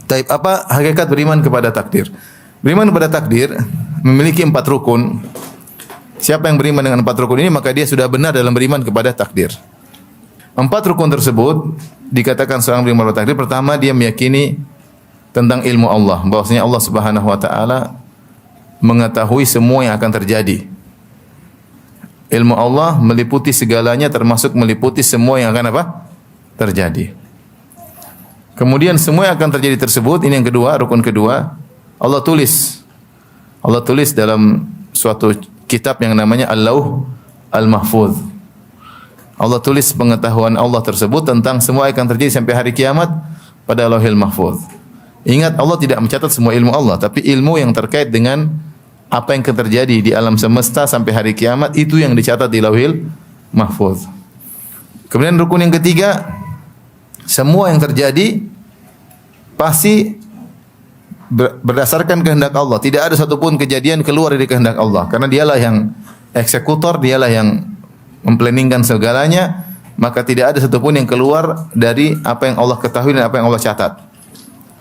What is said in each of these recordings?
Taib, apa hakikat beriman kepada takdir? Beriman kepada takdir memiliki 4 rukun. Siapa yang beriman dengan 4 rukun ini, maka dia sudah benar dalam beriman kepada takdir. 4 rukun tersebut dikatakan seorang beriman kepada takdir. Pertama, dia meyakini tentang ilmu Allah, bahwasanya Allah Subhanahu wa taala mengetahui semua yang akan terjadi. Ilmu Allah meliputi segalanya, termasuk meliputi semua yang akan apa? Terjadi. Kemudian semua yang akan terjadi tersebut, ini yang kedua, rukun kedua, Allah tulis. Allah tulis dalam suatu kitab yang namanya Al-Lauh Al-Mahfuz. Allah tulis pengetahuan Allah tersebut tentang semua yang akan terjadi sampai hari kiamat pada Lauhil Mahfuz. Ingat, Allah tidak mencatat semua ilmu Allah, tapi ilmu yang terkait dengan apa yang akan terjadi di alam semesta sampai hari kiamat, itu yang dicatat di Lauhil Mahfuz. Kemudian rukun yang ketiga, semua yang terjadi pasti berdasarkan kehendak Allah. Tidak ada satupun kejadian keluar dari kehendak Allah, karena dialah yang eksekutor, dialah yang memplanningkan segalanya, maka tidak ada satupun yang keluar dari apa yang Allah ketahui dan apa yang Allah catat.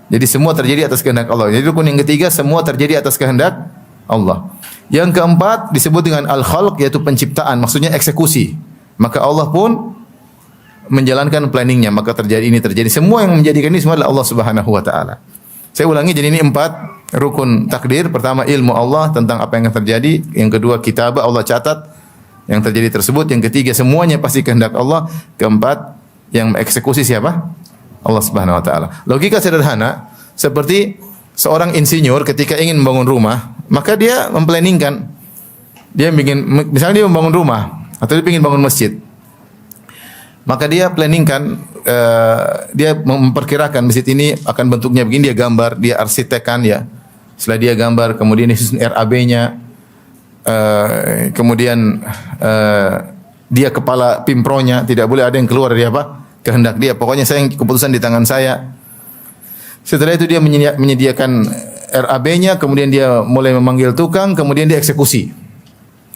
Jadi semua terjadi atas kehendak Allah. Jadi rukun yang ketiga, semua terjadi atas kehendak Allah. Yang keempat disebut dengan al-khalq, yaitu penciptaan, maksudnya eksekusi. Maka Allah pun menjalankan planningnya, maka terjadi ini terjadi. Semua yang menjadikan ini semua adalah Allah Subhanahu wa taala. Saya ulangi, jadi ini 4 rukun takdir. Pertama, ilmu Allah tentang apa yang akan terjadi. Yang kedua, kitabah, Allah catat yang terjadi tersebut. Yang ketiga, semuanya pasti kehendak Allah. Keempat, yang mengeksekusi siapa? Allah Subhanahu wa taala. Logika sederhana, seperti seorang insinyur ketika ingin membangun rumah, maka dia memplanningkan. Dia bikin, misalnya dia membangun rumah atau dia ingin bangun masjid. Maka dia planningkan, dia memperkirakan masjid ini akan bentuknya begini, dia gambar, dia arsitekkan ya. Setelah dia gambar, kemudian disusun RAB-nya, kemudian dia kepala pimpronya, tidak boleh ada yang keluar dari apa? Kehendak dia. Pokoknya keputusan di tangan saya. Setelah itu dia menyediakan RAB-nya, kemudian dia mulai memanggil tukang, kemudian dia eksekusi.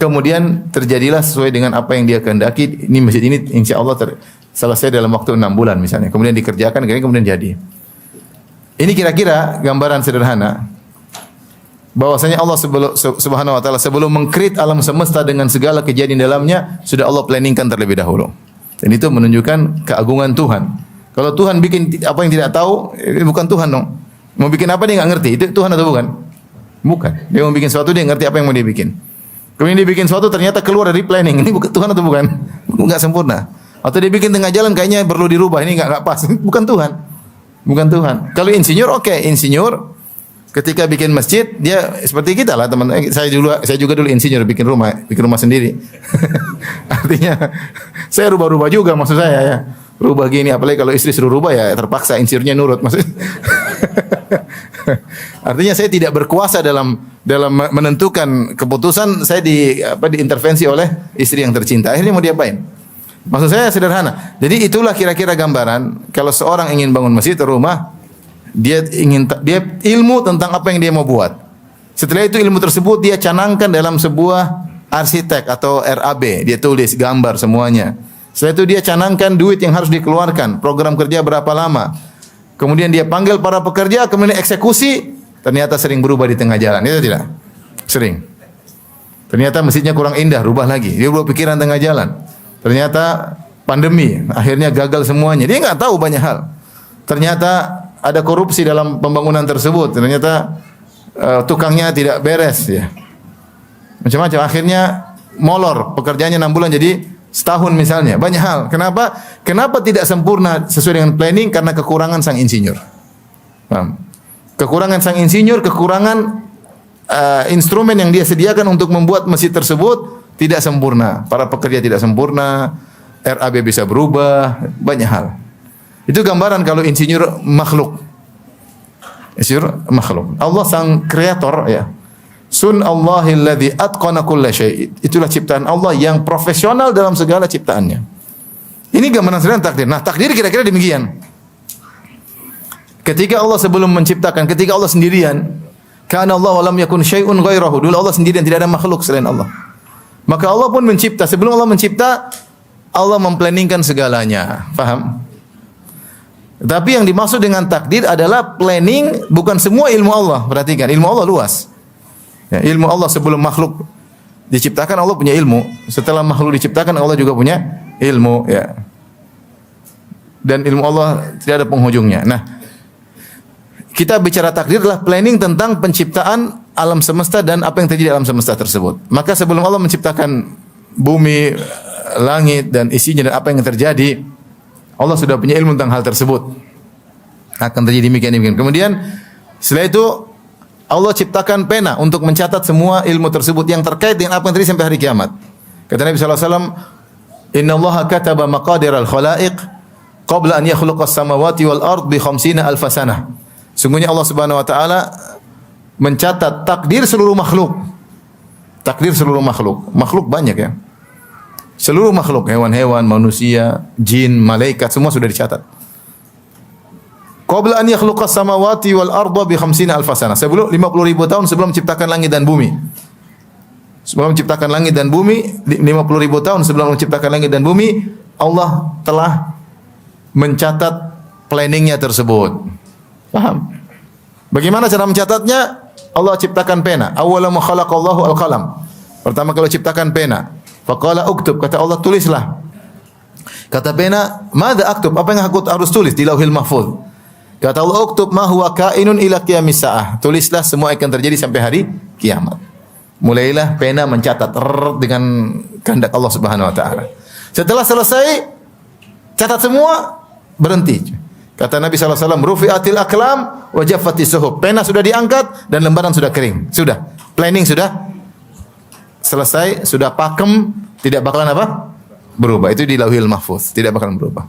Kemudian terjadilah sesuai dengan apa yang dia kehendaki. Ini masjid ini insya Allah selesai dalam waktu 6 bulan misalnya. Kemudian dikerjakan, kemudian jadi. Ini kira-kira gambaran sederhana bahwasanya Allah Subhanahu wa taala sebelum meng-create alam semesta dengan segala kejadian dalamnya, sudah Allah planningkan terlebih dahulu. Dan itu menunjukkan keagungan Tuhan. Kalau Tuhan bikin apa yang tidak tahu, ini bukan Tuhan dong. Mau bikin apa dia enggak ngerti. Itu Tuhan atau bukan? Bukan. Dia mau bikin sesuatu, dia ngerti apa yang mau dia bikin. Kemudian dia bikin sesuatu ternyata keluar dari planning. Ini bukan Tuhan atau bukan? Enggak sempurna. Atau dia bikin tengah jalan kayaknya perlu dirubah. Ini enggak pas. Bukan Tuhan. Bukan Tuhan. Kalau insinyur oke, insinyur ketika bikin masjid dia seperti kita lah teman. Saya juga dulu insinyur bikin rumah sendiri. Artinya saya rubah-rubah juga maksud saya ya. Rubah gini, apalagi kalau istri suruh rubah ya terpaksa insinyurnya nurut maksudnya. Artinya saya tidak berkuasa dalam menentukan keputusan, saya diintervensi oleh istri yang tercinta. Akhirnya mau diapain? Maksud saya sederhana. Jadi itulah kira-kira gambaran kalau seorang ingin bangun masjid atau rumah, dia ilmu tentang apa yang dia mau buat. Setelah itu ilmu tersebut dia canangkan dalam sebuah arsitek atau RAB, dia tulis gambar semuanya. Setelah itu dia canangkan duit yang harus dikeluarkan, program kerja berapa lama. Kemudian dia panggil para pekerja, kemudian eksekusi, ternyata sering berubah di tengah jalan. Itu tidak? Sering. Ternyata masjidnya kurang indah, rubah lagi. Dia berubah pikiran tengah jalan. Ternyata pandemi, akhirnya gagal semuanya. Dia enggak tahu banyak hal. Ternyata ada korupsi dalam pembangunan tersebut. Ternyata tukangnya tidak beres ya. Macam-macam. Akhirnya molor, pekerjaannya 6 bulan jadi setahun misalnya. Banyak hal. Kenapa? Kenapa tidak sempurna sesuai dengan planning? Karena kekurangan sang insinyur. Paham? Kekurangan sang insinyur, kekurangan instrumen yang dia sediakan untuk membuat masjid tersebut tidak sempurna. Para pekerja tidak sempurna, RAB bisa berubah, banyak hal. Itu gambaran kalau insinyur makhluk. Insinyur makhluk. Allah sang kreator ya. Sun Allahil ladzi atqana kulla syai'. Itulah ciptaan Allah yang profesional dalam segala ciptaannya. Ini gambaran sederhana takdir. Nah, takdir kira-kira demikian. Ketika Allah sebelum menciptakan, ketika Allah sendirian, kana Allah wa lam yakun syai'un ghairahu. Dulu Allah sendirian, tidak ada makhluk selain Allah. Maka Allah pun mencipta. Sebelum Allah mencipta, Allah memplanningkan segalanya. Faham? Tapi yang dimaksud dengan takdir adalah planning, bukan semua ilmu Allah. Perhatikan, ilmu Allah luas. Ya, ilmu Allah sebelum makhluk diciptakan Allah punya ilmu. Setelah makhluk diciptakan Allah juga punya ilmu. Ya. Dan ilmu Allah tidak ada penghujungnya. Nah, kita bicara takdir adalah planning tentang penciptaan alam semesta dan apa yang terjadi di alam semesta tersebut. Maka sebelum Allah menciptakan bumi, langit dan isinya dan apa yang terjadi, Allah sudah punya ilmu tentang hal tersebut. Akan terjadi demikian. Kemudian setelah itu Allah ciptakan pena untuk mencatat semua ilmu tersebut yang terkait dengan apa yang terjadi sampai hari kiamat. Kata Nabi sallallahu alaihi wasallam, "Innallaha kataba maqadiral khalaiq qabla an yakhluqas samawati wal ard bi 50 alf sanah." Sungguhnya Allah Subhanahu wa taala mencatat takdir seluruh makhluk. Takdir seluruh makhluk. Makhluk banyak ya. Seluruh makhluk, hewan-hewan, manusia, jin, malaikat, semua sudah dicatat. Qabla an yakhluqas samawati wal arda bi 50 alf sanah. Sebelum 50.000 tahun sebelum menciptakan langit dan bumi. Sebelum menciptakan langit dan bumi, 50.000 tahun sebelum menciptakan langit dan bumi, Allah telah mencatat planningnya tersebut. Paham? Bagaimana cara mencatatnya? Allah ciptakan pena. Awwala ma khalaqallahu al-qalam. Pertama kalau ciptakan pena. Faqala uktub, kata Allah tulislah. Kata pena, "Madza aktub?" Apa yang aku harus tulis di Lauhil Mahfuz? Kata Allah, "Uktub ma huwa kainun ila qiyamis saah." Tulislah semua akan terjadi sampai hari kiamat. Mulailah pena mencatat dengan kehendak Allah Subhanahu wa taala. Setelah selesai catat semua, berhenti. Kata Nabi sallallahu alaihi wasallam, "Rufi'atil aqlam wa jaffatis suhuf." Pena sudah diangkat dan lembaran sudah kering. Sudah. Planning sudah selesai, sudah pakem, tidak bakalan apa? Berubah. Itu di Lauhil Mahfuz, tidak bakalan berubah.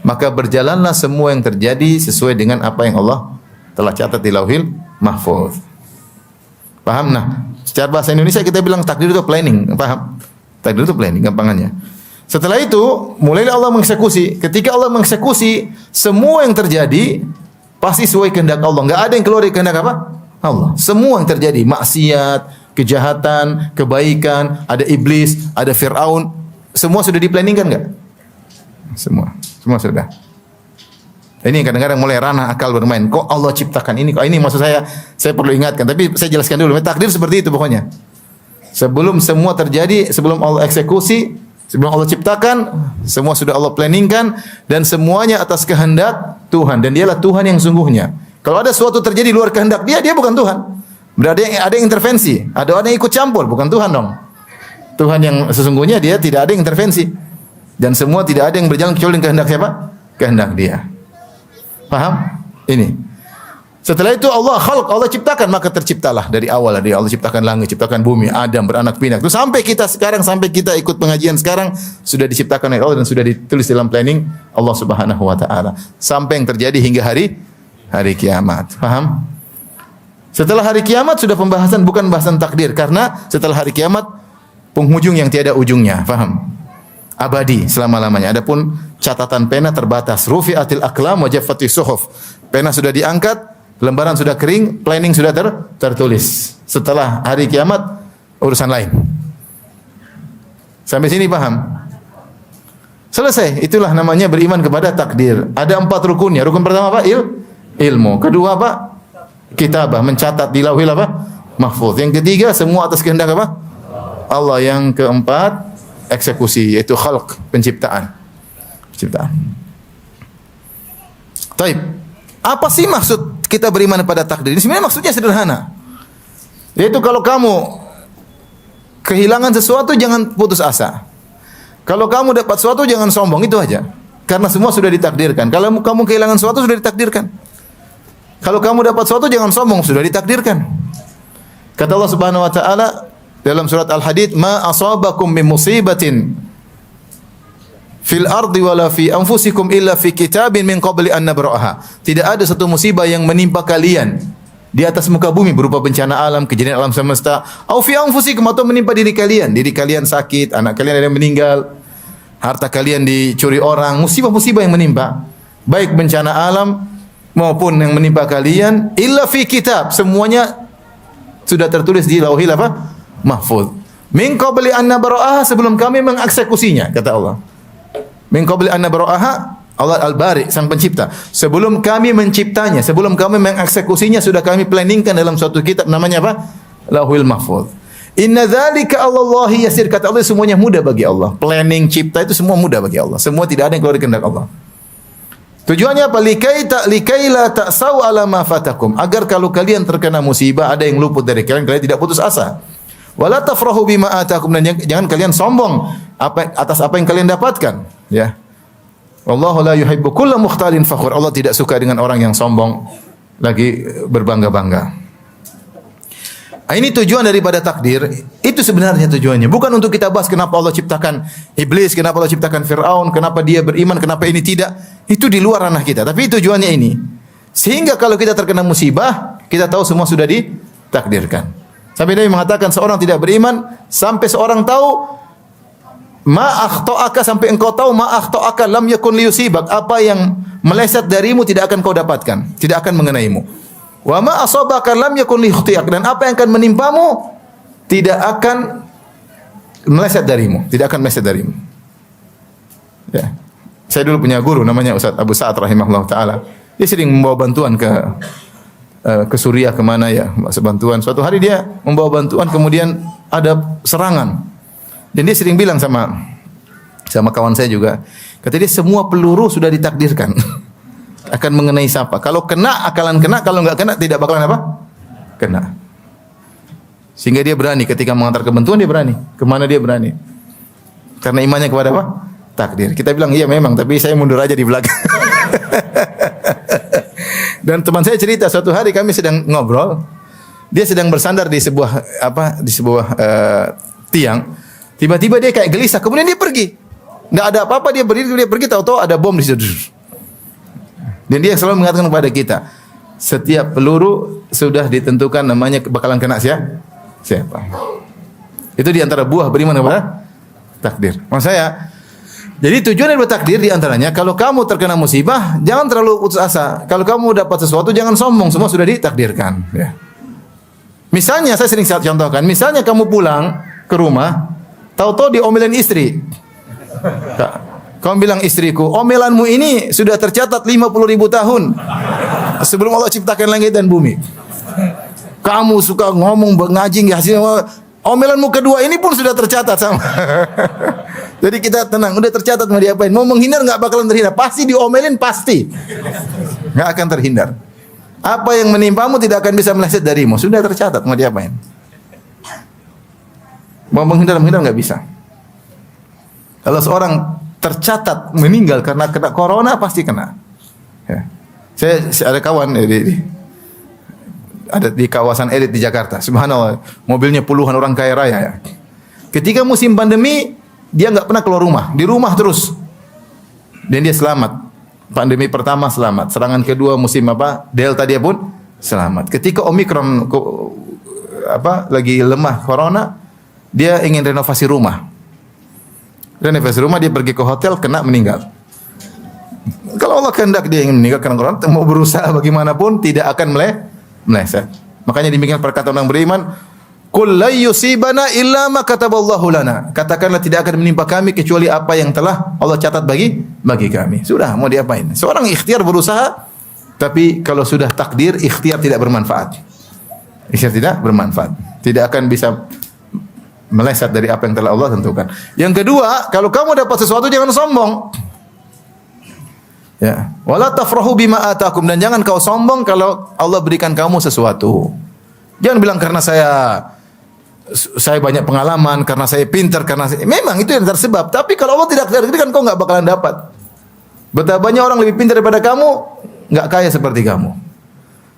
Maka berjalanlah semua yang terjadi sesuai dengan apa yang Allah telah catat di Lauhil Mahfuz. Paham? Nah, secara bahasa Indonesia kita bilang takdir itu planning, paham? Takdir itu planning gampangannya. Setelah itu, mulailah Allah mengeksekusi. Ketika Allah mengeksekusi, semua yang terjadi pasti sesuai kehendak Allah. Enggak ada yang keluar dari kehendak apa? Allah. Semua yang terjadi, maksiat, kejahatan, kebaikan, ada iblis, ada Fir'aun, semua sudah diplanningkan enggak? Semua sudah. Ini kadang-kadang mulai ranah akal bermain. Kok Allah ciptakan ini? Kok ini maksud saya perlu ingatkan. Tapi saya jelaskan dulu. Takdir seperti itu pokoknya. Sebelum semua terjadi, sebelum Allah eksekusi, sebelum Allah ciptakan, semua sudah Allah planningkan dan semuanya atas kehendak Tuhan dan dialah Tuhan yang sungguhnya. Kalau ada sesuatu terjadi luar kehendak dia bukan Tuhan. Berarti ada yang intervensi, ada orang yang ikut campur, bukan Tuhan dong. Tuhan yang sesungguhnya dia tidak ada yang intervensi. Dan semua tidak ada yang berjalan kecuali dengan kehendak siapa? Kehendak dia. Paham? Ini. Setelah itu Allah ciptakan, maka terciptalah dari awal. Dari Allah ciptakan langit, ciptakan bumi, Adam beranak pinak. Terus sampai kita sekarang, sampai kita ikut pengajian sekarang, sudah diciptakan oleh Allah dan sudah ditulis dalam planning Allah Subhanahu wa taala. Sampai yang terjadi hingga hari kiamat. Paham? Setelah hari kiamat sudah pembahasan, bukan bahasan takdir, karena setelah hari kiamat penghujung yang tiada ujungnya. Paham? Abadi selama-lamanya. Adapun catatan pena terbatas. Rufi'atil aqlam wa jaffatis suhuf. Pena sudah diangkat, lembaran sudah kering, planning sudah tertulis. Setelah hari kiamat urusan lain. Sampai sini paham? Selesai. Itulah namanya beriman kepada takdir. Ada 4 rukunnya. Rukun pertama apa? Ilmu. Kedua apa? Kitabah, mencatat di Lauhil apa? Mahfuz. Yang ketiga semua atas kehendak apa? Allah. Yang keempat eksekusi, yaitu khalq, penciptaan. Taib. Apa sih maksud kita beriman pada takdir? Ini sebenarnya maksudnya sederhana. Yaitu kalau kamu kehilangan sesuatu jangan putus asa. Kalau kamu dapat sesuatu jangan sombong, itu aja. Karena semua sudah ditakdirkan. Kalau kamu kehilangan sesuatu sudah ditakdirkan. Kalau kamu dapat sesuatu jangan sombong, sudah ditakdirkan. Kata Allah Subhanahu wa taala dalam surat Al-Hadid, "Ma asabakum min musibatin fil ardi wala fi anfusikum illa fi kitabin min qabli an nabra'aha." Tidak ada satu musibah yang menimpa kalian di atas muka bumi berupa bencana alam, kejadian alam semesta, au fi anfusikum, atau menimpa diri kalian. Diri kalian sakit, anak kalian ada yang meninggal, harta kalian dicuri orang, musibah-musibah yang menimpa, baik bencana alam maupun yang menimpa kalian, illa fi kitab, semuanya sudah tertulis di Lauhil apa? Mahfuz. Min qabli an nabra'aha, sebelum kami mengeksekusinya, kata Allah. Min qabli an nabra'aha, Allah Al-Bari, sang pencipta. Sebelum kami menciptanya, sebelum kami mengeksekusinya, sudah kami planningkan dalam suatu kitab namanya apa? Lauhul Mahfuz. Inna dzalika 'alallahi yasir, kata Allah, semuanya mudah bagi Allah. Planning cipta itu semua mudah bagi Allah. Semua tidak ada yang keluar dari kehendak Allah. Tujuannya apa? Likai la ta'sau 'ala ma fatakum. Agar kalau kalian terkena musibah, ada yang luput dari kalian, kalian tidak putus asa. Wala tafrahu bima atakum, dan jangan kalian sombong atas apa yang kalian dapatkan, ya. Wallahu la yuhibbu kulla mukhtalin fakhur. Allah tidak suka dengan orang yang sombong lagi berbangga-bangga. Ini tujuan daripada takdir. Itu sebenarnya tujuannya. Bukan untuk kita bahas kenapa Allah ciptakan iblis, kenapa Allah ciptakan Fir'aun, kenapa dia beriman, kenapa ini tidak. Itu di luar ranah kita. Tapi tujuannya ini. Sehingga kalau kita terkena musibah, kita tahu semua sudah ditakdirkan. Sampai Nabi mengatakan seorang tidak beriman sampai seorang tahu ma akhta'aka, sampai engkau tahu ma akhta'aka lam yakun liyusibak, apa yang meleset darimu tidak akan kau dapatkan, tidak akan mengenaimu. Wa ma asabaka lam yakun liyukhti'ak, dan apa yang akan menimpamu tidak akan meleset darimu, tidak akan meleset darimu. Ya. Saya dulu punya guru namanya Ustaz Abu Sa'ad rahimahullah taala. Dia sering membawa bantuan ke Suriah, kemana ya, bantuan. Suatu hari dia membawa bantuan, kemudian ada serangan. Dan dia sering bilang sama kawan saya juga, kata dia semua peluru sudah ditakdirkan akan mengenai siapa. Kalau kena akalan kena, kalau enggak kena tidak bakalan apa? Kena. Sehingga dia berani ketika mengantar kebentuan, dia berani. Kemana dia berani? Karena imannya kepada apa? Takdir. Kita bilang iya memang, tapi saya mundur aja di belakang. Dan teman saya cerita suatu hari kami sedang ngobrol, dia sedang bersandar di sebuah tiang. Tiba-tiba dia kayak gelisah, kemudian dia pergi. Enggak ada apa-apa, dia berdiri, dia pergi, tahu-tahu ada bom di situ. Dan dia selalu mengatakan kepada kita, setiap peluru sudah ditentukan namanya bakalan kena siapa. Itu di antara buah beriman kepada takdir. Maksud saya, jadi tujuan dari takdir di antaranya, kalau kamu terkena musibah, jangan terlalu putus asa. Kalau kamu dapat sesuatu, jangan sombong, semua sudah ditakdirkan. Ya. Misalnya, saya sering contohkan, misalnya kamu pulang ke rumah, tahu-tahu diomelin istri. Kamu bilang istriku, omelanmu ini sudah tercatat 50.000 tahun sebelum Allah ciptakan langit dan bumi. Kamu suka ngomong ngaji nggak hasilnya, omelanmu kedua ini pun sudah tercatat sama. Jadi kita tenang, udah tercatat mau diapain? Mau menghindar nggak bakalan terhindar, pasti diomelin pasti, nggak akan terhindar. Apa yang menimpamu tidak akan bisa meleset darimu, sudah tercatat mau diapain? Mau menghindar nggak bisa. Kalau seorang tercatat meninggal karena kena corona, pasti kena. Ya. Saya ada kawan ada di kawasan elit di Jakarta. Subhanallah, mobilnya puluhan orang kaya raya. Ya. Ketika musim pandemi, dia nggak pernah keluar rumah, di rumah terus. Dan dia selamat. Pandemi pertama selamat, serangan kedua musim Delta dia pun selamat. Ketika Omikron lagi lemah corona, dia ingin renovasi rumah. Renovasi rumah, dia pergi ke hotel, kena, meninggal. Kalau Allah kehendak dia ingin meninggal karena corona, mau berusaha bagaimanapun tidak akan meleset. Makanya demikian perkataan orang beriman, "Qul la yusibana illa ma kataballahu lana." Katakanlah tidak akan menimpa kami kecuali apa yang telah Allah catat bagi kami. Sudah, mau diapain? Seorang ikhtiar berusaha, tapi kalau sudah takdir, ikhtiar tidak bermanfaat. Ikhtiar tidak bermanfaat. Tidak akan bisa meleset dari apa yang telah Allah tentukan. Yang kedua, kalau kamu dapat sesuatu jangan sombong. Ya, wala tafrahu bima atakum, dan jangan kau sombong kalau Allah berikan kamu sesuatu. Jangan bilang karena saya banyak pengalaman, karena saya pintar, memang itu yang tersebab. Tapi kalau Allah tidak takdirkan, kau enggak bakalan dapat. Betapa banyak orang lebih pintar daripada kamu, enggak kaya seperti kamu.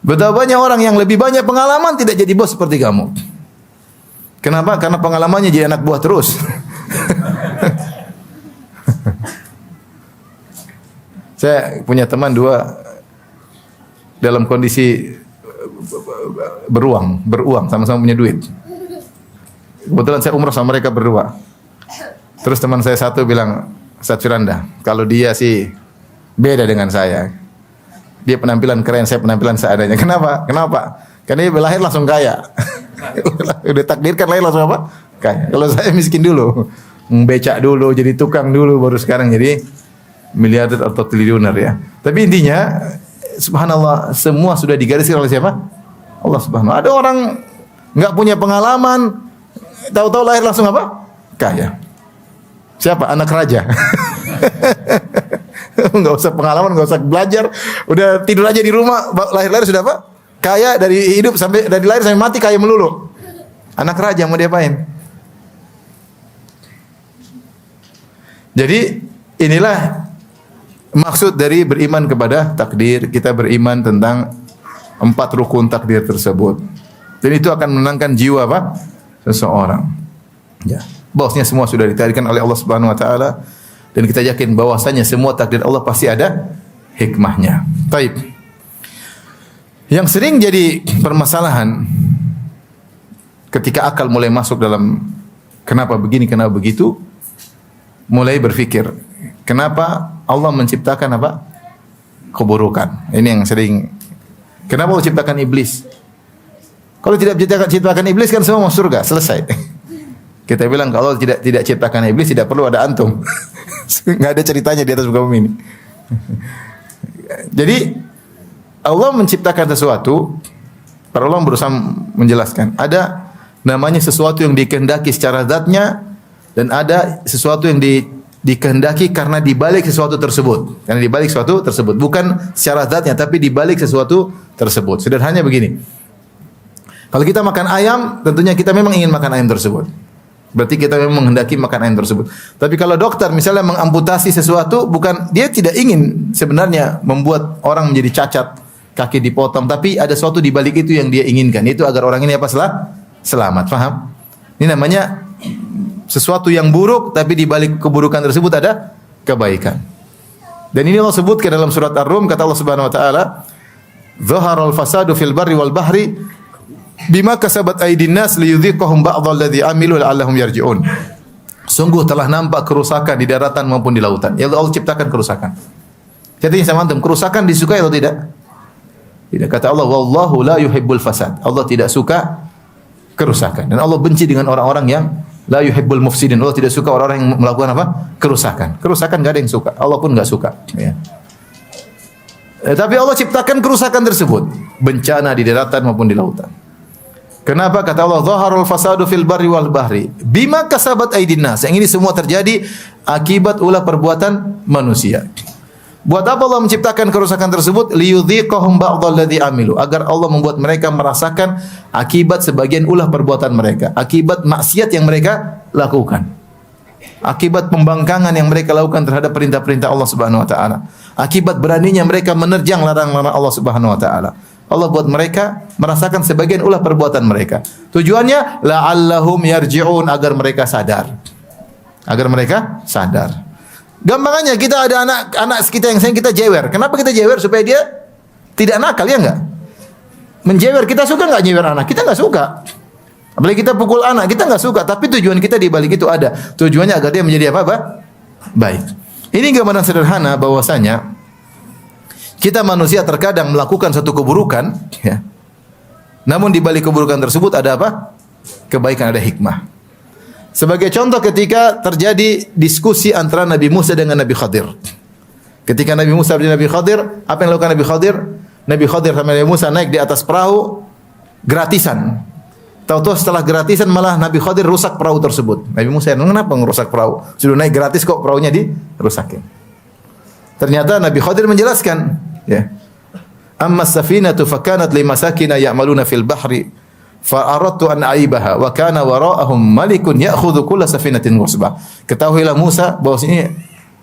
Betapa banyak orang yang lebih banyak pengalaman tidak jadi bos seperti kamu. Kenapa? Karena pengalamannya jadi anak buah terus. Saya punya teman dua dalam kondisi beruang, sama-sama punya duit. Kebetulan saya umrah sama mereka berdua. Terus teman saya satu bilang, Ustaz Firanda, kalau dia sih beda dengan saya. Dia penampilan keren, saya penampilan seadanya. Kenapa? Karena dia lahir langsung kaya. Udah takdirkan lahir langsung apa? Kaya. Kalau saya miskin dulu, becak dulu, jadi tukang dulu, baru sekarang jadi miliarder atau triliuner ya. Tapi intinya subhanallah semua sudah digariskan oleh siapa? Allah Subhanahu. Ada orang enggak punya pengalaman, tahu-tahu lahir langsung apa? Kaya. Siapa? Anak raja. Enggak usah pengalaman, enggak usah belajar, udah tidur aja di rumah, lahir-lahir sudah apa? Kaya dari hidup sampai dari lahir sampai mati kaya melulu. Anak raja mau diapain? Jadi inilah maksud dari beriman kepada takdir. Kita beriman tentang 4 rukun takdir tersebut. Dan itu akan menenangkan jiwa apa? Seseorang. Ya. Bahwasanya semua sudah ditarikan oleh Allah Subhanahu wa taala dan kita yakin bahwasanya semua takdir Allah pasti ada hikmahnya. Taib. Yang sering jadi permasalahan ketika akal mulai masuk dalam kenapa begini, kenapa begitu, mulai berpikir, kenapa Allah menciptakan apa? Keburukan. Ini yang sering. Kenapa Allah ciptakan iblis? Kalau tidak ciptakan iblis kan semua masuk surga, selesai. Kita bilang kalau tidak ciptakan iblis tidak perlu ada antum. Enggak ada ceritanya di atas muka bumi ini. Jadi Allah menciptakan sesuatu, para ulama berusaha menjelaskan. Ada namanya sesuatu yang dikehendaki secara zatnya dan ada sesuatu yang dikehendaki karena dibalik sesuatu tersebut. Karena dibalik sesuatu tersebut, bukan secara zatnya tapi dibalik sesuatu tersebut. Sederhananya begini. Kalau kita makan ayam, tentunya kita memang ingin makan ayam tersebut. Berarti kita memang menghendaki makan ayam tersebut. Tapi kalau dokter misalnya mengamputasi sesuatu, bukan dia tidak ingin sebenarnya membuat orang menjadi cacat, kaki dipotong, tapi ada sesuatu di balik itu yang dia inginkan, itu agar orang ini apa? Selamat. Paham? Ini namanya sesuatu yang buruk tapi di balik keburukan tersebut ada kebaikan. Dan ini Allah sebutkan dalam surat Ar-Rum, kata Allah Subhanahu wa taala, "Dhaharal fasadu fil barri wal bahri bima kasabat aydin nas liyudhiqahum ba'dalladzi amilu la'allahum yarji'un." Sungguh telah nampak kerusakan di daratan maupun di lautan. Ya Allah ciptakan kerusakan. Jadi sama antum, kerusakan disukai atau tidak? Tidak. Kata Allah, "Wallahu la yuhibbul fasad." Allah tidak suka kerusakan. Dan Allah benci dengan orang-orang yang la yuhibbul mufsidin. Allah tidak suka orang-orang yang melakukan apa? Kerusakan. Kerusakan enggak ada yang suka. Allah pun enggak suka, ya. Tapi Allah ciptakan kerusakan tersebut, bencana di daratan maupun di lautan. Kenapa? Kata Allah, "Dhaharul fasadu fil barri wal bahri bima kasabat aydin nas." Yang ini semua terjadi akibat ulah perbuatan manusia. Buat apa Allah menciptakan kerusakan tersebut? Liyudhiqahum ba'dalladzi amilu, agar Allah membuat mereka merasakan akibat sebagian ulah perbuatan mereka, akibat maksiat yang mereka lakukan, akibat pembangkangan yang mereka lakukan terhadap perintah-perintah Allah Subhanahu wa taala, akibat beraninya mereka menerjang larangan-larangan Allah Subhanahu wa taala. Allah buat mereka merasakan sebagian ulah perbuatan mereka. Tujuannya la'allahum yarji'un, agar mereka sadar. Agar mereka sadar. Gampangannya kita ada anak kita yang sayang kita jewer. Kenapa kita jewer? Supaya dia tidak nakal, ya enggak? Menjewer, kita suka enggak jewer anak? Kita enggak suka. Apalagi kita pukul anak, kita enggak suka. Tapi tujuan kita di balik itu ada. Tujuannya agar dia menjadi apa? Baik. Ini gambaran sederhana bahwasanya kita manusia terkadang melakukan satu keburukan, ya. Namun di balik keburukan tersebut ada apa? Kebaikan, ada hikmah. Sebagai contoh ketika terjadi diskusi antara Nabi Musa dengan Nabi Khadir. Ketika Nabi Musa dan Nabi Khadir, apa yang dilakukan Nabi Khadir? Nabi Khadir sama Nabi Musa naik di atas perahu gratisan. Tahu-tahu setelah gratisan malah Nabi Khadir rusak perahu tersebut. Nabi Musa, kenapa ngerusak perahu? Sudah naik gratis kok perahunya dirusakin. Ternyata Nabi Khadir menjelaskan, ya. Amma as-safinatu fakanat limasakina ya'maluna fil bahri fa aradtu an aibaha wa kana wara'ahum malikun ya'khudhu kulla safinatin ghusbah. Ketahuilah Musa bahwa ini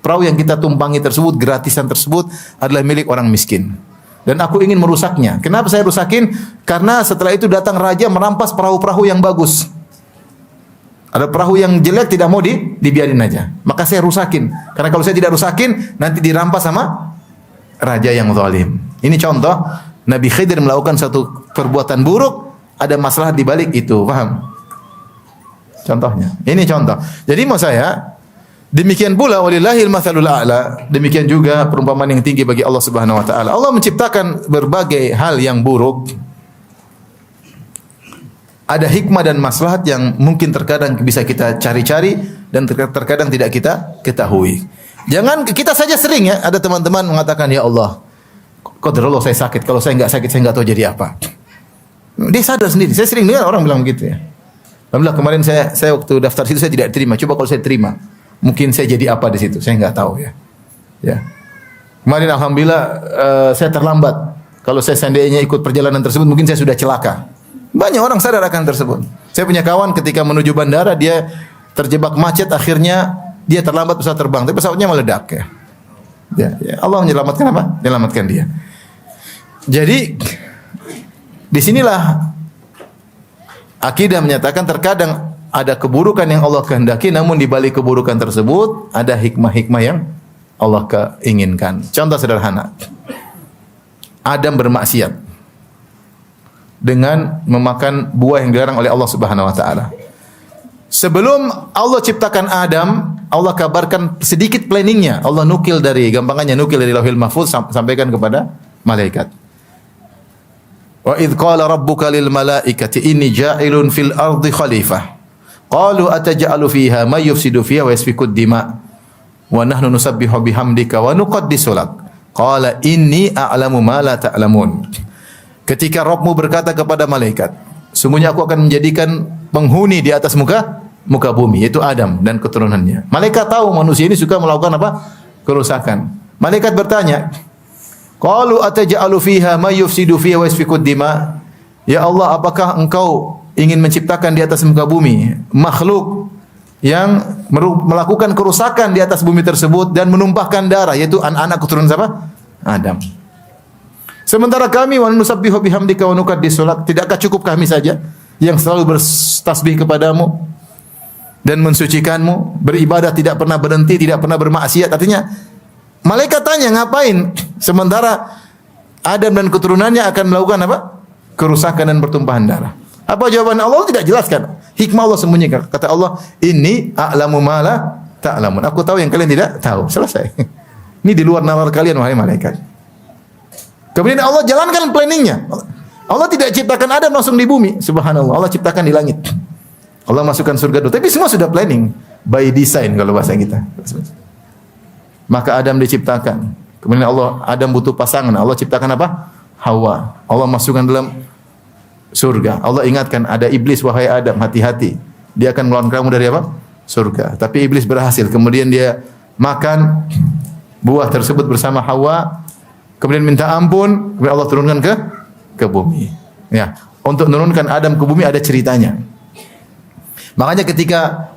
perahu yang kita tumpangi tersebut, gratisan tersebut adalah milik orang miskin. Dan aku ingin merusaknya. Kenapa saya rusakin? Karena setelah itu datang raja merampas perahu-perahu yang bagus. Ada perahu yang jelek tidak mau dibiarin aja. Maka saya rusakin. Karena kalau saya tidak rusakin, nanti dirampas sama raja yang zalim. Ini contoh Nabi Khidir melakukan satu perbuatan buruk, ada masalah di balik itu, paham? Contohnya. Ini contoh. Jadi mau saya, demikian pula walillahil matsalul a'la, demikian juga perumpamaan yang tinggi bagi Allah Subhanahu wa taala. Allah menciptakan berbagai hal yang buruk. Ada hikmah dan maslahat yang mungkin terkadang bisa kita cari-cari dan terkadang tidak kita ketahui. Jangan kita saja sering ya, ada teman-teman mengatakan, ya Allah, qadarullah saya sakit. Kalau saya enggak sakit, saya enggak tahu jadi apa. Dia sadar sendiri. Saya sering dengar orang bilang begitu ya. Alhamdulillah kemarin saya waktu daftar situ saya tidak terima. Coba kalau saya terima, mungkin saya jadi apa di situ? Saya enggak tahu ya. Ya. Kemarin alhamdulillah saya terlambat. Kalau saya seandainya ikut perjalanan tersebut, mungkin saya sudah celaka. Banyak orang sadar akan tersebut. Saya punya kawan ketika menuju bandara, dia terjebak macet, akhirnya dia terlambat pesawat terbang, tapi pesawatnya meledak ya. Ya, Allah menyelamatkan apa? Menyelamatkan dia. Jadi disinilah akidah menyatakan terkadang ada keburukan yang Allah kehendaki, namun di balik keburukan tersebut ada hikmah-hikmah yang Allah keinginkan. Contoh sederhana, Adam bermaksiat dengan memakan buah yang dilarang oleh Allah Subhanahu wa taala. Sebelum Allah ciptakan Adam, Allah kabarkan sedikit planningnya. Allah nukil dari Lauhil Mahfuz sampaikan kepada malaikat. Wa idz qala rabbuka lil malaikati inni ja'ilun fil ardi khalifah. Qalu ataj'alu fiha may yufsidu fiha wa yasfiku ad-dima' wa nahnu nusabbihu bihamdika wa nuqaddisu lak. Qala inni a'lamu ma la ta'lamun. Ketika Rabbmu berkata kepada malaikat, sungguhnya aku akan menjadikan penghuni di atas muka bumi, yaitu Adam dan keturunannya. Malaikat tahu manusia ini suka melakukan apa? Kerusakan. Malaikat bertanya, qalu ataj'alu fiha may yufsidu fiha wa yasfiku ad-dima'. Ya Allah, apakah engkau ingin menciptakan di atas muka bumi makhluk yang melakukan kerusakan di atas bumi tersebut dan menumpahkan darah, yaitu anak-anak keturunan siapa? Adam. Sementara kami wa nusabbihu bihamdika wa nuqaddisu lak, tidakkah cukup kami saja yang selalu bertasbih kepadamu dan mensucikanmu, beribadah tidak pernah berhenti, tidak pernah bermaksiat? Artinya malaikat tanya, ngapain? Sementara Adam dan keturunannya akan melakukan apa? Kerusakan dan pertumpahan darah. Apa jawaban Allah? Tidak jelaskan. Hikmah Allah sembunyikan. Kata Allah, inni a'lamu ma la ta'lamun. Aku tahu yang kalian tidak tahu. Selesai. Ini di luar nalar kalian, wahai malaikat. Kemudian Allah jalankan planningnya. Allah tidak ciptakan Adam langsung di bumi. Subhanallah. Allah ciptakan di langit. Allah masukkan surga dulu. Tapi semua sudah planning. By design kalau bahasa kita. Maka Adam diciptakan. Kemudian Adam butuh pasangan. Allah ciptakan apa? Hawa. Allah masukkan dalam surga. Allah ingatkan, ada iblis, wahai Adam, hati-hati. Dia akan mengeluarkan kamu dari apa? Surga. Tapi iblis berhasil. Kemudian dia makan buah tersebut bersama Hawa. Kemudian minta ampun. Kemudian Allah turunkan ke bumi. Ya, untuk menurunkan Adam ke bumi ada ceritanya. Makanya ketika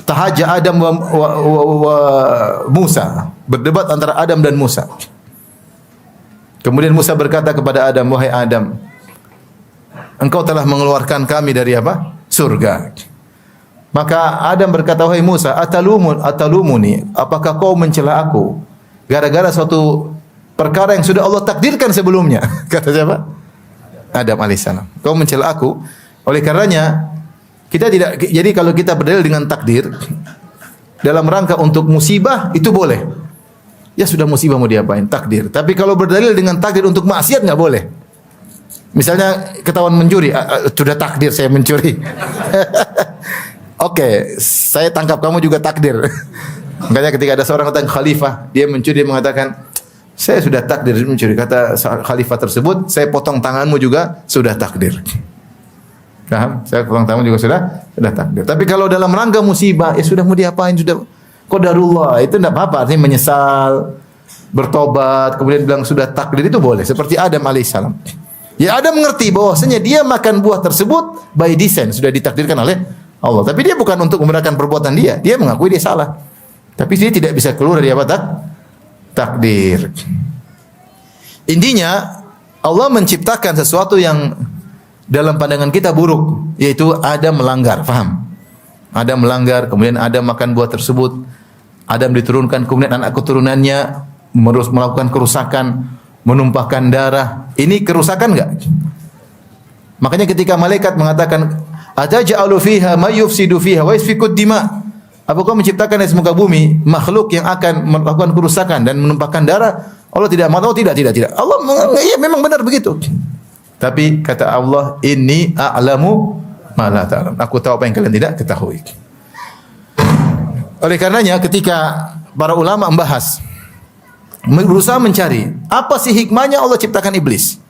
tahajja Adam wa Musa, berdebat antara Adam dan Musa. Kemudian Musa berkata kepada Adam, wahai Adam, engkau telah mengeluarkan kami dari apa? Surga. Maka Adam berkata, wahai Musa, atalumuni, apakah kau mencela aku gara-gara suatu perkara yang sudah Allah takdirkan sebelumnya? Kata siapa? Adam alaihissalam. Kau mencela aku. Oleh karenanya kita tidak, jadi kalau kita berdalil dengan takdir dalam rangka untuk musibah itu boleh. Ya sudah musibah mau diapain? Takdir. Tapi kalau berdalil dengan takdir untuk maksiat enggak boleh. Misalnya ketahuan mencuri, sudah takdir saya mencuri. Oke, saya tangkap kamu juga takdir. Makanya ketika ada seorang datang khalifah, dia mencuri, dia mengatakan, saya sudah takdir mencuri. Kata khalifah tersebut, saya potong tanganmu juga sudah takdir. Paham? Saya potong tanganmu juga sudah takdir. Tapi kalau dalam rangka musibah, ya sudah mau diapain, sudah qadarullah, itu tidak apa-apa. Artinya menyesal, bertobat, kemudian bilang sudah takdir, itu boleh. Seperti Adam alaihissalam. Ya Adam mengerti bahwasanya dia makan buah tersebut by design, sudah ditakdirkan oleh Allah. Tapi dia bukan untuk membenarkan perbuatan dia. Dia mengakui dia salah. Tapi dia tidak bisa keluar dari apa? Takdir. Intinya Allah menciptakan sesuatu yang dalam pandangan kita buruk, yaitu Adam melanggar, paham? Adam melanggar, kemudian Adam makan buah tersebut. Adam diturunkan, kemudian anak keturunannya melakukan kerusakan, menumpahkan darah. Ini kerusakan enggak? Makanya ketika malaikat mengatakan, "Ataj'alu fiha may yufsidu fiha wa yasfiku ad-dima'." Apakah menciptakan di muka bumi makhluk yang akan melakukan kerusakan dan menumpahkan darah? Allah tidak mau. Tidak. Allah ya memang benar begitu. Tapi kata Allah, "Inni a'lamu ma la ta'lam." Aku tahu apa yang kalian tidak ketahui. Oleh karenanya ketika para ulama membahas, berusaha mencari apa sih hikmahnya Allah ciptakan iblis?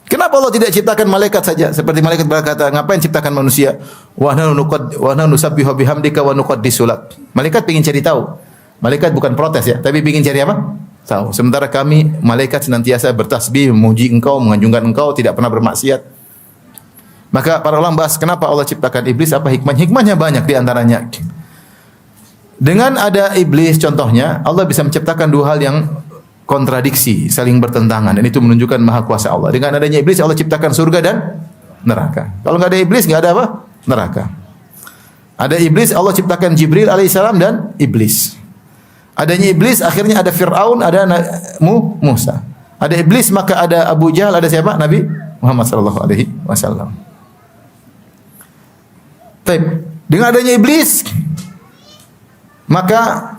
Kenapa Allah tidak ciptakan malaikat saja? Seperti malaikat berkata, ngapain ciptakan manusia? Wa nahnu nusabbihu bihamdika wa nuqaddisu lak. Malaikat ingin cari tahu. Malaikat bukan protes ya, tapi ingin cari apa? Tahu. Sementara kami malaikat senantiasa bertasbih, memuji Engkau, menganjungkan Engkau, tidak pernah bermaksiat. Maka para ulama bahas kenapa Allah ciptakan iblis, apa hikmahnya? Hikmahnya banyak di antaranya. Dengan ada iblis contohnya, Allah bisa menciptakan dua hal yang kontradiksi, saling bertentangan, dan itu menunjukkan maha kuasa Allah. Dengan adanya iblis Allah ciptakan surga dan neraka. Kalau enggak ada iblis enggak ada apa? Neraka. Ada iblis Allah ciptakan Jibril alaihissalam dan iblis. Adanya iblis akhirnya ada Fir'aun, ada Musa. Ada iblis maka ada Abu Jahal, ada siapa? Nabi Muhammad sallallahu alaihi wasallam. Baik, dengan adanya iblis maka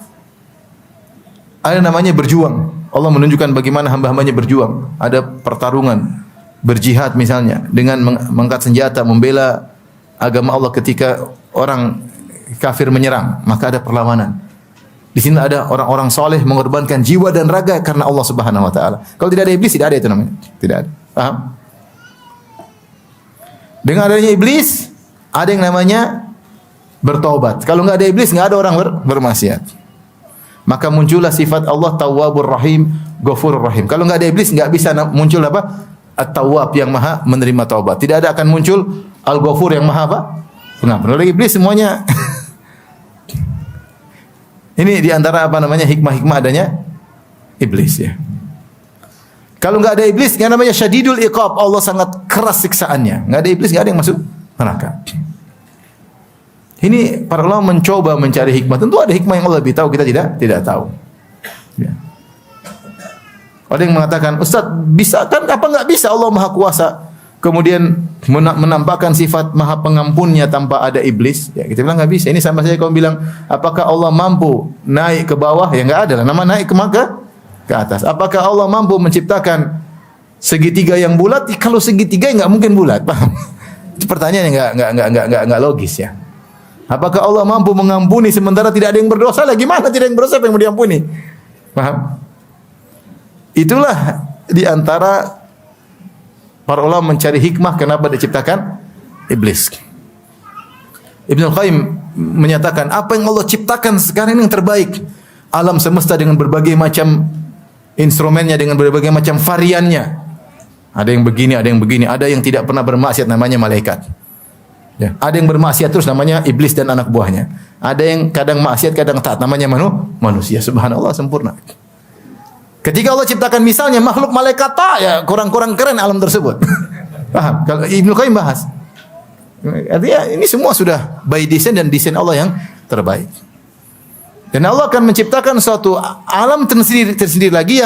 ada namanya berjuang. Allah menunjukkan bagaimana hamba-hambanya berjuang. Ada pertarungan, berjihad misalnya dengan mengangkat senjata membela agama Allah ketika orang kafir menyerang, maka ada perlawanan. Di sini ada orang-orang soleh mengorbankan jiwa dan raga karena Allah Subhanahu wa taala. Kalau tidak ada iblis tidak ada itu namanya. Tidak ada. Paham? Dengan adanya iblis ada yang namanya bertobat. Kalau enggak ada iblis enggak ada orang bermaksiat. Maka muncullah sifat Allah Tawwabur Rahim, Ghafurur Rahim. Kalau enggak ada iblis enggak bisa muncul apa? At-Tawwab yang Maha menerima taubat. Tidak ada akan muncul Al-Ghafur yang Maha apa? Pengampun. Oleh iblis semuanya. Ini di antara apa namanya hikmah-hikmah adanya iblis ya. Kalau enggak ada iblis yang namanya syadidul iqab, Allah sangat keras siksaannya. Enggak ada iblis enggak ada yang masuk neraka. Ini para ulama mencoba mencari hikmah. Tentu ada hikmah yang Allah lebih tahu, kita tidak tahu. Ya. Ada yang mengatakan, Ustaz, bisa kan? Apa enggak bisa Allah Maha Kuasa kemudian menampakkan sifat Maha Pengampunnya tanpa ada iblis? Ya, kita bilang enggak bisa. Ini sama saja kamu bilang, apakah Allah mampu naik ke bawah? Ya enggak ada lah. Nama naik ke atas. Apakah Allah mampu menciptakan segitiga yang bulat? Kalau segitiga enggak mungkin bulat. Paham? Pertanyaan yang enggak logis ya. Apakah Allah mampu mengampuni sementara tidak ada yang berdosa? Lagi mana tidak ada yang berdosa yang mau diampuni? Paham? Itulah di antara para ulama mencari hikmah kenapa diciptakan iblis. Ibnu Qayyim menyatakan apa yang Allah ciptakan sekarang ini yang terbaik. Alam semesta dengan berbagai macam instrumennya, dengan berbagai macam variannya. Ada yang begini, ada yang begini, ada yang tidak pernah bermaksiat namanya malaikat. Ya. Ada yang bermaksiat terus namanya iblis dan anak buahnya. Ada yang kadang maksiat, kadang taat namanya manusia. Subhanallah sempurna. Ketika Allah ciptakan misalnya makhluk malaikat ya kurang-kurang keren alam tersebut. Paham? Kalau Ibnu Qayyim bahas. Artinya ini semua sudah by design dan desain Allah yang terbaik. Dan Allah akan menciptakan suatu alam tersendiri lagi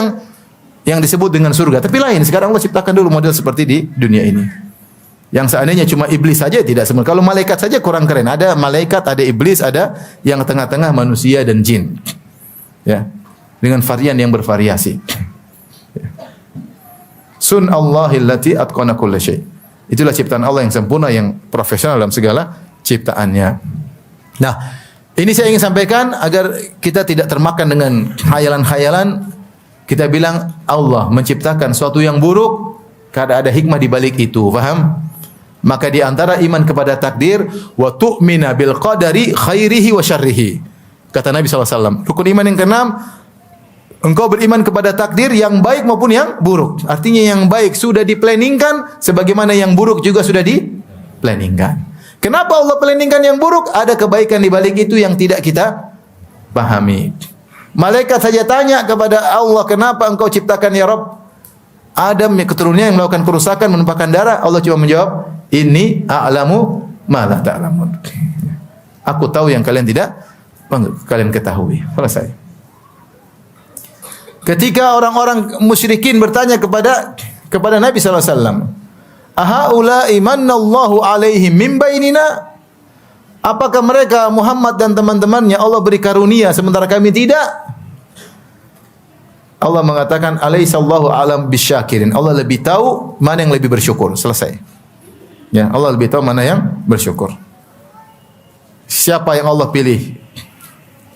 yang disebut dengan surga. Tapi lain, sekarang Allah ciptakan dulu model seperti di dunia ini. Yang seandainya cuma iblis saja tidak sempurna. Kalau malaikat saja kurang keren. Ada malaikat, ada iblis, ada yang tengah-tengah manusia dan jin. Ya. Dengan varian yang bervariasi. Ya. Sun Allahillati atqana kulla syai'. Itulah ciptaan Allah yang sempurna, yang profesional dalam segala ciptaannya. Nah, ini saya ingin sampaikan agar kita tidak termakan dengan khayalan-khayalan. Kita bilang Allah menciptakan sesuatu yang buruk karena ada hikmah di balik itu. Paham? Maka di antara iman kepada takdir wa tu'mina bil qadari khairihi wa syarrihi. Kata Nabi SAW, rukun iman yang keenam, engkau beriman kepada takdir yang baik maupun yang buruk. Artinya yang baik sudah diplanningkan, sebagaimana yang buruk juga sudah diplanningkan. Kenapa Allah planningkan yang buruk? Ada kebaikan di balik itu yang tidak kita pahami. Malaikat saja tanya kepada Allah, kenapa engkau ciptakan ya Rabb Adam keturunannya yang melakukan kerusakan, menumpahkan darah? Allah cuma menjawab, inni a'lamu ma la ta'lamun. Aku tahu yang kalian kalian ketahui. Selesai. Ketika orang-orang musyrikin bertanya kepada Nabi sallallahu alaihi wasallam, "Ahaula'i manallahu alaihim min bainina?" Apakah mereka Muhammad dan teman-temannya Allah beri karunia sementara kami tidak? Allah mengatakan alaihissallahu alam bisyakirin. Allah lebih tahu mana yang lebih bersyukur. Selesai. Ya, Allah lebih tahu mana yang bersyukur. siapa yang Allah pilih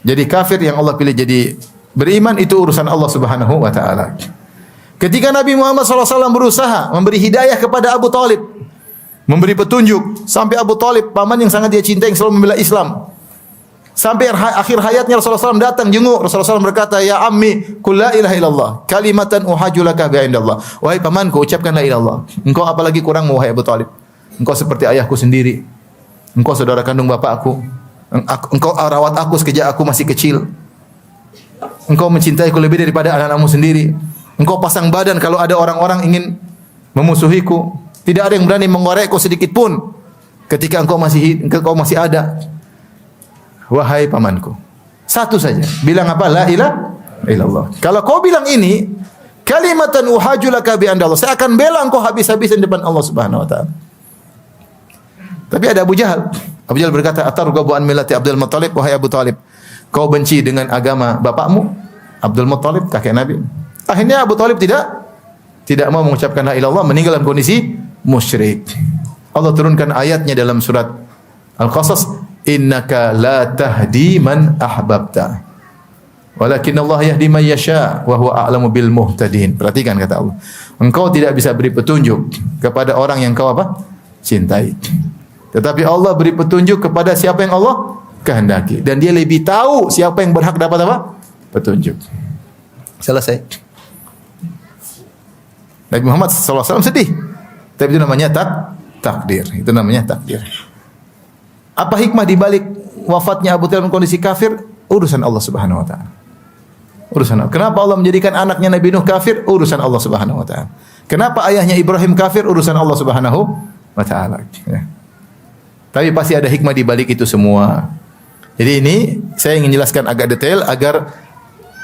jadi kafir, yang Allah pilih jadi beriman, itu urusan Allah Subhanahu wa taala. Ketika Nabi Muhammad SAW berusaha memberi hidayah kepada Abu Talib, memberi petunjuk, sampai Abu Talib, paman yang sangat dia cintai, yang selalu membela Islam, sampai akhir hayatnya Rasulullah SAW datang jenguk. Rasulullah SAW berkata, ya ammi, qul la ilaha illallah, kalimatan uhajulaka bi'indallah. Wahai pamanku, ucapkan la ilallah. Engkau apalagi kurang, wahai Abu Talib. Engkau seperti ayahku sendiri. Engkau saudara kandung bapakku. Engkau rawat aku sejak aku masih kecil. Engkau mencintaiku lebih daripada anak-anakmu sendiri. Engkau pasang badan kalau ada orang-orang ingin memusuhiku. Tidak ada yang berani mengorekku sedikit pun ketika engkau masih ada. Wahai pamanku, satu saja, bilang apa? La ilaha illallah. Kalau kau bilang ini, kalimatan uhajulaka bi andallah, saya akan bela engkau habis-habisan depan Allah Subhanahu wa taala. Tapi ada Abu Jahal. Abu Jahal berkata, "Atarghabu an millati Abdul Muttalib?" Wahai Abu Talib, kau benci dengan agama bapakmu Abdul Muttalib, kakek Nabi. Akhirnya Abu Talib tidak mau mengucapkan la ilaha illallah, meninggal dalam kondisi musyrik. Allah turunkan ayatnya dalam surat Al-Qasas, innaka la tahdi man ahbabta, walakin Allah yahdi man yasha wa huwa a'lamu bil muhtadin. Perhatikan kata Allah, engkau tidak bisa beri petunjuk kepada orang yang kau cintai, tetapi Allah beri petunjuk kepada siapa yang Allah kehendaki, dan dia lebih tahu siapa yang berhak dapat petunjuk. Selesai. Nabi Muhammad SAW sedih, tapi itu namanya takdir. Itu namanya takdir. Apa hikmah di balik wafatnya Abu Talib dalam kondisi kafir? Urusan Allah Subhanahu wa taala. Urusan Allah. Kenapa Allah menjadikan anaknya Nabi Nuh kafir? Urusan Allah Subhanahu wa taala. Kenapa ayahnya Ibrahim kafir? Urusan Allah Subhanahu wa taala. Ya. Tapi pasti ada hikmah di balik itu semua. Jadi ini saya ingin jelaskan agak detail agar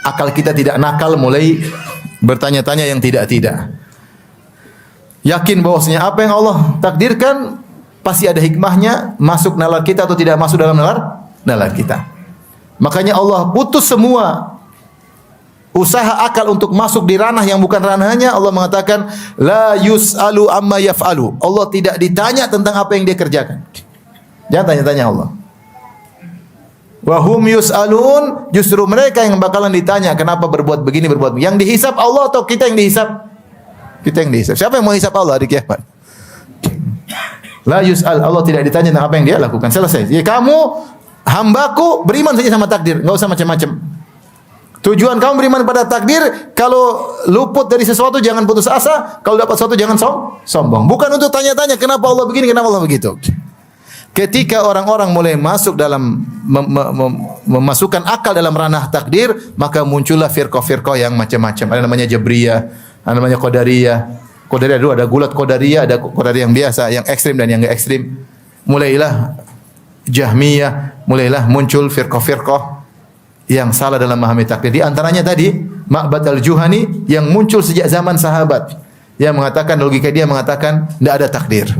akal kita tidak nakal mulai bertanya-tanya yang tidak-tidak. Yakin bahwasanya apa yang Allah takdirkan pasti ada hikmahnya, masuk nalar kita atau tidak masuk dalam nalar kita. Makanya Allah putus semua usaha akal untuk masuk di ranah yang bukan ranahnya. Allah mengatakan la yus'alu amma yaf'alu. Allah tidak ditanya tentang apa yang dia kerjakan. Jangan tanya-tanya Allah. Wa hum yus'alun, justru mereka yang bakalan ditanya kenapa berbuat begini, berbuat begini. Yang dihisab Allah atau kita yang dihisab? Kita yang dihisab. Siapa yang mau hisab Allah di kiamat? La yus'al, Allah tidak ditanya tentang apa yang dia lakukan. Selesai. Jadi kamu hambaku, beriman saja sama takdir, enggak usah macam-macam. Tujuan kamu beriman pada takdir, kalau luput dari sesuatu jangan putus asa, kalau dapat sesuatu jangan sombong. Bukan untuk tanya-tanya kenapa Allah begini, kenapa Allah begitu. Ketika orang-orang mulai masuk dalam memasukkan akal dalam ranah takdir, maka muncullah firqah-firqah yang macam-macam. Ada namanya Jabriyah, ada namanya Qadariyah. Qadariyah dulu ada gulat Qadariyah, ada Qadariyah yang biasa, yang ekstrim dan yang enggak ekstrim. Mulailah Jahmiyah, mulailah muncul firqah-firqah yang salah dalam memahami takdir. Di antaranya tadi Ma'bad al-Juhani yang muncul sejak zaman sahabat, yang mengatakan, logika dia mengatakan tidak ada takdir.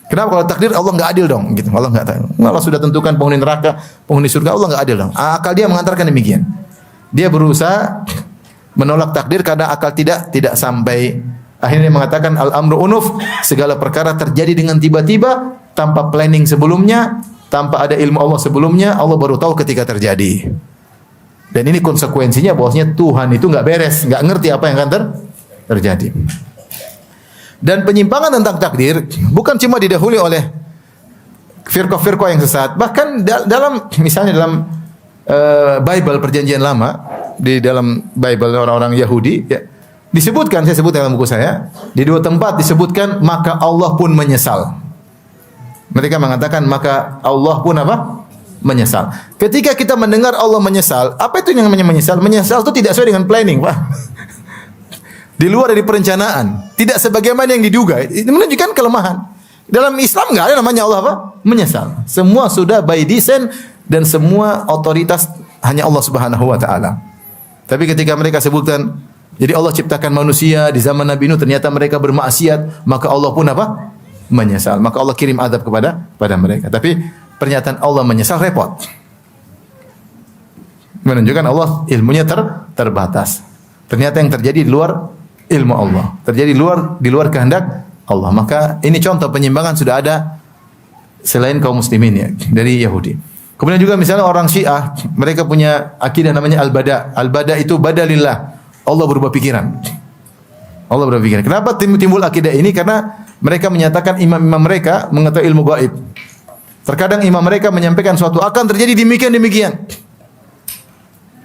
Kenapa kalau takdir Allah enggak adil dong? Gitu. Allah enggak tahu. Allah sudah tentukan penghuni neraka, penghuni surga, Allah enggak adil dong. Akal dia mengantarkan demikian. Dia berusaha menolak takdir karena akal tidak sampai. Akhirnya dia mengatakan al-amru unuf, segala perkara terjadi dengan tiba-tiba, tanpa planning sebelumnya, tanpa ada ilmu Allah sebelumnya, Allah baru tahu ketika terjadi. Dan ini konsekuensinya bahwasanya Tuhan itu enggak beres, enggak ngerti apa yang akan terjadi. Dan penyimpangan tentang takdir bukan cuma didahului oleh firqah-firqah yang sesat, bahkan dalam misalnya dalam Bible Perjanjian Lama, di dalam Bible orang-orang Yahudi ya, disebutkan, saya sebut dalam buku saya, di dua tempat disebutkan maka Allah pun menyesal. Mereka mengatakan maka Allah pun menyesal. Ketika kita mendengar Allah menyesal, apa itu yang namanya menyesal? Menyesal itu tidak sesuai dengan planning, Pak. Di luar dari perencanaan, tidak sebagaimana yang diduga. Itu menunjukkan kelemahan. Dalam Islam enggak ada namanya Allah menyesal. Semua sudah by design dan semua otoritas hanya Allah Subhanahu wa taala. Tapi ketika mereka sebutkan, jadi Allah ciptakan manusia di zaman Nabi Nuh, ternyata mereka bermaksiat, maka Allah pun menyesal. Maka Allah kirim azab kepada mereka. Tapi pernyataan Allah menyesal repot. Menunjukkan Allah ilmunya terbatas. Ternyata yang terjadi di luar ilmu Allah, terjadi di luar kehendak Allah. Maka ini contoh penyimpangan sudah ada selain kaum muslimin ya, dari Yahudi. Kemudian juga misalnya orang Syiah, mereka punya akidah namanya al-bada. Al-bada itu badalillah. Allah berubah pikiran. Allah berubah pikiran. Kenapa timbul akidah ini? Karena mereka menyatakan imam-imam mereka mengetahui ilmu gaib. Terkadang imam mereka menyampaikan suatu akan terjadi demikian.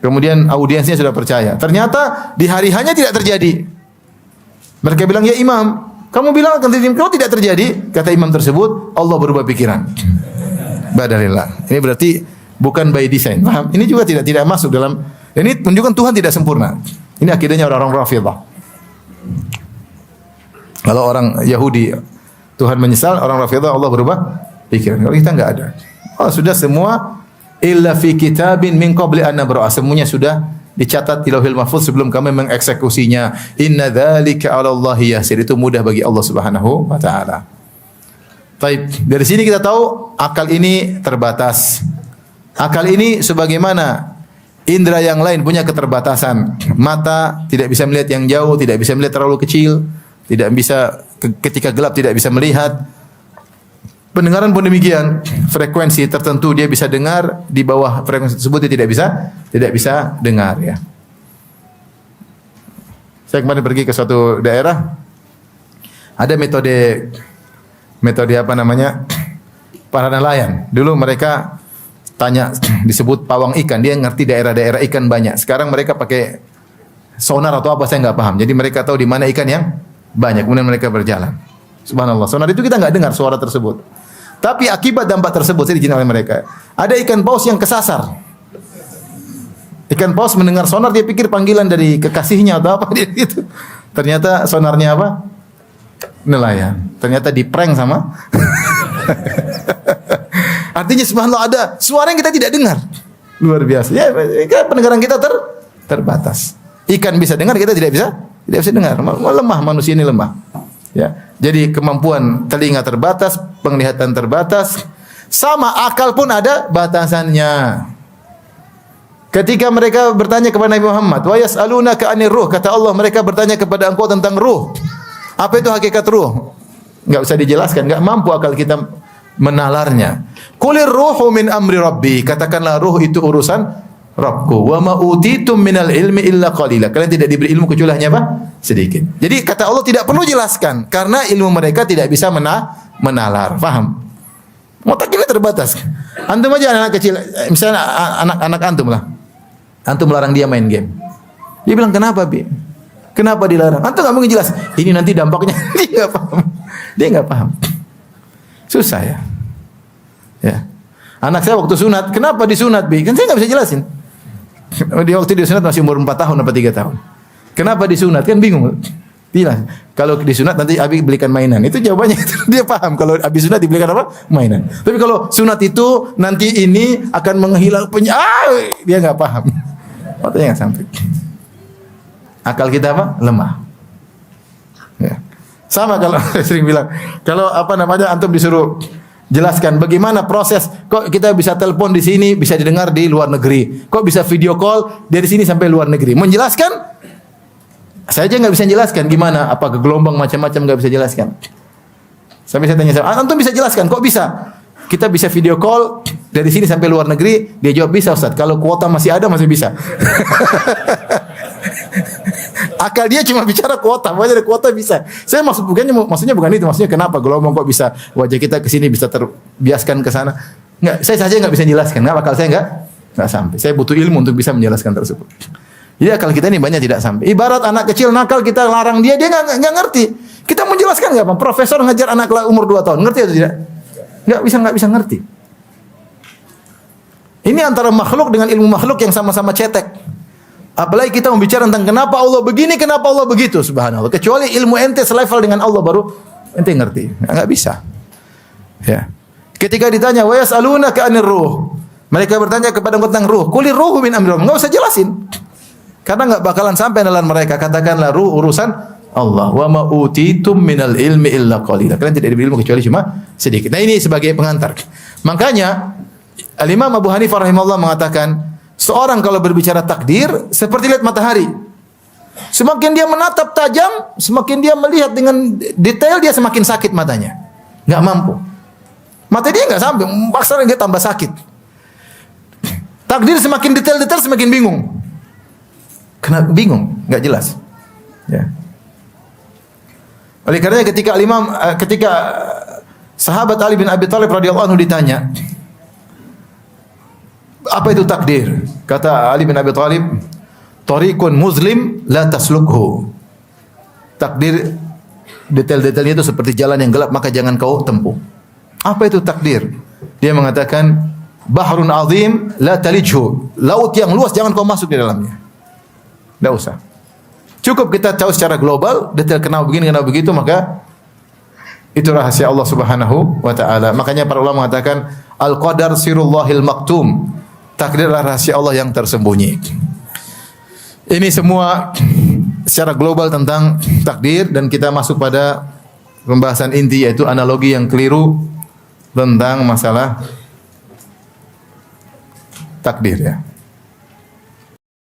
Kemudian audiensnya sudah percaya. Ternyata di hari hanya tidak terjadi. Mereka bilang, "Ya imam, kamu bilang akan terjadi, kalau tidak terjadi," kata imam tersebut, Allah berubah pikiran. Badalillah. Ini berarti bukan by design. Paham? Ini juga tidak masuk dalam. Ini menunjukkan Tuhan tidak sempurna. Ini akidahnya orang-orang Rafidhah. Kalau orang Yahudi Tuhan menyesal, orang Rafidhah Allah berubah pikiran. Kalau kita enggak ada. Oh, sudah semua illa fi kitabin min qabli an nabra'a. Semuanya sudah dicatat di Lauhil Mahfuz sebelum kami mengeksekusinya. Inna dzalika 'ala Allahi yasir. Itu mudah bagi Allah Subhanahu wa taala. Baik, dari sini kita tahu akal ini terbatas. Akal ini sebagaimana indera yang lain punya keterbatasan. Mata tidak bisa melihat yang jauh, tidak bisa melihat terlalu kecil, tidak bisa ketika gelap tidak bisa melihat. Pendengaran pun demikian, frekuensi tertentu dia bisa dengar, di bawah frekuensi tersebut dia tidak bisa dengar ya. Saya kemarin pergi ke suatu daerah, ada metode apa namanya? Para nelayan. Dulu mereka tanya disebut pawang ikan, dia ngerti daerah-daerah ikan banyak. Sekarang mereka pakai sonar atau apa saya nggak paham. Jadi mereka tahu di mana ikan yang banyak. Kemudian mereka berjalan. Subhanallah. Sonar itu kita nggak dengar suara tersebut. Tapi akibat dampak tersebut saya dijin oleh mereka. Ada ikan paus yang kesasar. Ikan paus mendengar sonar dia pikir panggilan dari kekasihnya atau apa dia gitu. Ternyata sonarnya apa? Nelayan. Ternyata di-prank sama. Artinya subhanallah ada suara yang kita tidak dengar. Luar biasa. Ya, pendengaran kita terbatas. Ikan bisa dengar, kita tidak bisa dengar. Lemah, manusia ini lemah. Ya. Jadi kemampuan telinga terbatas, penglihatan terbatas, sama akal pun ada batasannya. Ketika mereka bertanya kepada Nabi Muhammad, "Wa yas'alunaka 'anir ruh," kata Allah, mereka bertanya kepada engkau tentang ruh. Apa itu hakikat ruh? Enggak usah dijelaskan, enggak mampu akal kita menalarnya. Qulir ruhu min amri rabbi, katakanlah ruh itu urusan Rabbku. Wa ma utitum minal ilmi illa qalila. Kalian tidak diberi ilmu kecuali hanya apa? Sedikit. Jadi kata Allah tidak perlu jelaskan karena ilmu mereka tidak bisa menalar. Paham? Otak kita terbatas. Antum aja anak kecil, misalnya anak antum lah. Antum melarang dia main game. Dia bilang, "Kenapa, Bi? Kenapa dilarang?" Antum enggak mungkin jelas. Ini nanti dampaknya. Dia enggak paham. Dia enggak paham. Susah ya. Ya. Anak saya waktu sunat, kenapa disunat, Bi? Kan saya enggak bisa jelasin. Dia waktu disunat masih umur 4 tahun atau 3 tahun. Kenapa disunat? Kan bingung. Bilang, kalau disunat nanti Abi belikan mainan. Itu jawabannya. Dia paham kalau Abi sunat dibelikan apa? Mainan. Tapi kalau sunat itu nanti ini akan menghilang dia enggak paham. Waktunya enggak sampai. Akal kita apa? Lemah. Ya. Sama kalau sering bilang, kalau apa namanya antum disuruh jelaskan bagaimana proses kok kita bisa telepon di sini bisa didengar di luar negeri. Kok bisa video call dari sini sampai luar negeri. Menjelaskan saya aja nggak bisa jelaskan gimana apa ke gelombang macam-macam nggak bisa jelaskan. Sampai saya tanya antum bisa jelaskan kok bisa? Kita bisa video call dari sini sampai luar negeri. Dia jawab bisa Ustaz. Kalau kuota masih ada masih bisa. Akal dia cuma bicara kuota, ada kuota bisa. Saya maksudnya bukan itu, maksudnya kenapa gelombang kok bisa wajah kita ke sini bisa terbiaskan ke sana. Enggak, saya saja enggak bisa jelaskan. Enggak, akal saya enggak sampai. Saya butuh ilmu untuk bisa menjelaskan tersebut. Jadi akal kita ini banyak tidak sampai. Ibarat anak kecil nakal kita larang dia enggak ngerti. Kita menjelaskan enggak, Bang? Profesor ngajar anak umur 2 tahun, ngerti atau tidak? Enggak bisa ngerti. Ini antara makhluk dengan ilmu makhluk yang sama-sama cetek. Apalagi kita membicara tentang kenapa Allah begini, kenapa Allah begitu, subhanallah. Kecuali ilmu ente selevel dengan Allah baru ente ngerti. Enggak bisa. Ya. Ketika ditanya, "Wa yas'alunaka 'anir ruh." Mereka bertanya kepada engkau tentang ruh. Qulir ruhu min amri. Enggak usah jelasin. Karena enggak bakalan sampai dalam mereka. Katakanlah ruh urusan Allah. Wa ma utitum minal ilmi illa qalila. Kalian tidak diberi ilmu kecuali cuma sedikit. Nah, ini sebagai pengantar. Makanya Al-Imam Abu Hanifah rahimahullah mengatakan, seorang kalau berbicara takdir seperti lihat matahari. Semakin dia menatap tajam, semakin dia melihat dengan detail, dia semakin sakit matanya. Enggak mampu. Mata dia enggak sampai, paksa dia tambah sakit. Takdir semakin detail-detail semakin bingung. Kenapa bingung? Enggak jelas. Ya. Oleh karenanya ketika sahabat Ali bin Abi Thalib radhiyallahu anhu ditanya, apa itu takdir? Kata Ali bin Abi Thalib, "Tariqun muzlim la taslukhu." Takdir detail-detailnya itu seperti jalan yang gelap, maka jangan kau tempuh. Apa itu takdir? Dia mengatakan, "Bahrun azim la talijhu." Laut yang luas jangan kau masuk di dalamnya. Tidak usah. Cukup kita tahu secara global, detail kenapa begini, kenapa begitu, maka itu rahasia Allah Subhanahu wa taala. Makanya para ulama mengatakan, "Al-qadar sirullahil maktum." Takdir adalah rahasia Allah yang tersembunyi. Ini semua secara global tentang takdir, dan kita masuk pada pembahasan inti, yaitu analogi yang keliru tentang masalah takdir, ya.